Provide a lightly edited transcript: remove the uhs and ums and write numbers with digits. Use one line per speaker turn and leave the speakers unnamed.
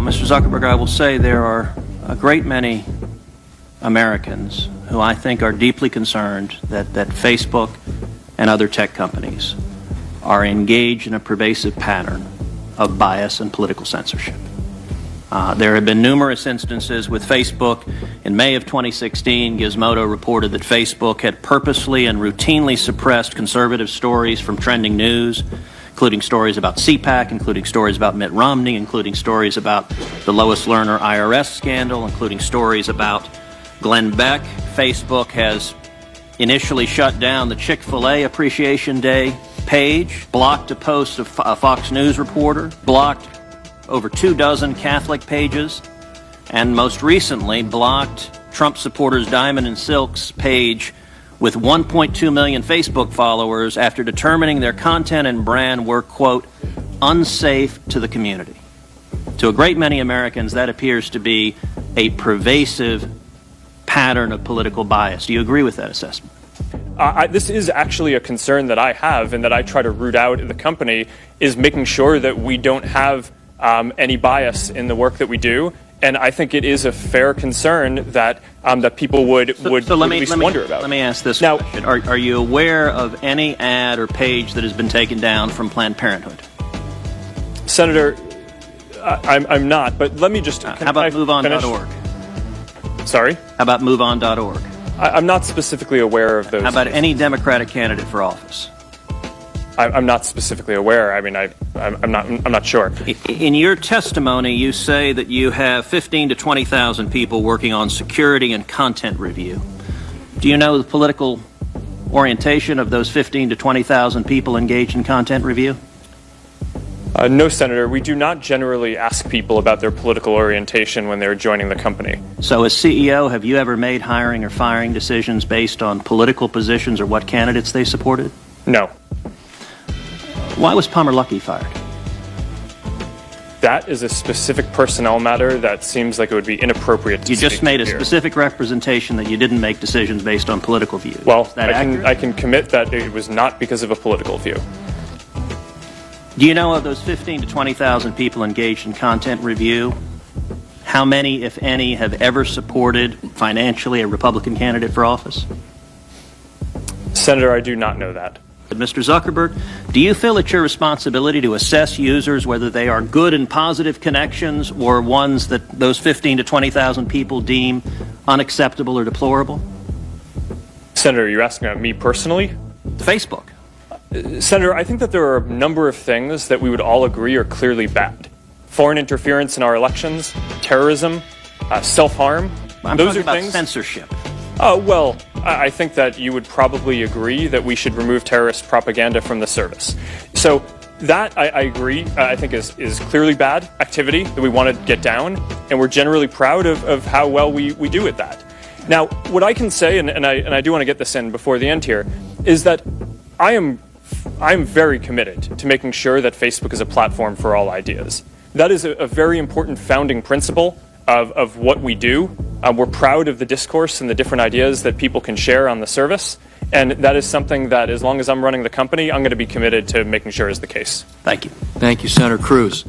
Mr. Zuckerberg, I will say there are a great many Americans who I think are deeply concerned that Facebook and other tech companies are engaged in a pervasive pattern of bias and political censorship. There have been numerous instances with Facebook. In May of 2016, Gizmodo reported that Facebook had purposely and routinely suppressed conservative stories from trending news, including stories about CPAC, including stories about Mitt Romney, including stories about the Lois Lerner IRS scandal, including stories about Glenn Beck. Facebook has initially shut down the Chick-fil-A Appreciation Day page, blocked a post of a Fox News reporter, blocked over 24 Catholic pages, and most recently blocked Trump supporters Diamond and Silk's page with 1.2 million Facebook followers after determining their content and brand were, quote, unsafe to the community. To a great many Americans, that appears to be a pervasive pattern of political bias. Do you agree with that assessment?
This is actually a concern that I have and that I try to root out in the company, is making sure that we don't have any bias in the work that we do. And I think it is a fair concern that that people would at least wonder about.
Let me ask this question. Are you aware of any ad or page that has been taken down from Planned Parenthood?
Senator, I'm not, but let me just...
How about MoveOn.org?
Sorry?
How about MoveOn.org?
I'm not specifically aware of those.
How about any Democratic candidate for office?
I'm not specifically aware. I mean, I'm not sure.
In your testimony, you say that you have 15 to 20,000 people working on security and content review. Do you know the political orientation of those 15 to 20,000 people engaged in content review?
No, Senator. We do not generally ask people about their political orientation when they're joining the company.
So as CEO, have you ever made hiring or firing decisions based on political positions or what candidates they supported?
No.
Why was Palmer Luckey fired?
That is a specific personnel matter that seems like it would be inappropriate to
You just made a
here.
specific representation that you didn't make decisions based on political views.
Well,
I
can commit that it was not because of a political view.
Do you know of those 15 to 20,000 people engaged in content review, how many, if any, have ever supported financially a Republican candidate for office?
Senator, I do not know that.
Mr. Zuckerberg, do you feel it's your responsibility to assess users whether they are good and positive connections or ones that those 15 to 20,000 people deem unacceptable or deplorable?
Senator, you're asking about me personally?
Facebook.
Senator, I think that there are a number of things that we would all agree are clearly bad. Foreign interference in our elections, terrorism, self-harm.
I'm talking about censorship.
Well, I think that you would probably agree that we should remove terrorist propaganda from the service. So that, I agree, I think is clearly bad activity that we want to get down, and we're generally proud of how well we do at that. Now, what I can say, and I do want to get this in before the end here, is that I am very committed to making sure that Facebook is a platform for all ideas. That is a very important founding principle of what we do. We're proud of the discourse and the different ideas that people can share on the service, and that is something that, as long as I'm running the company, I'm going to be committed to making sure is the case.
Thank you.
Thank you, Senator Cruz.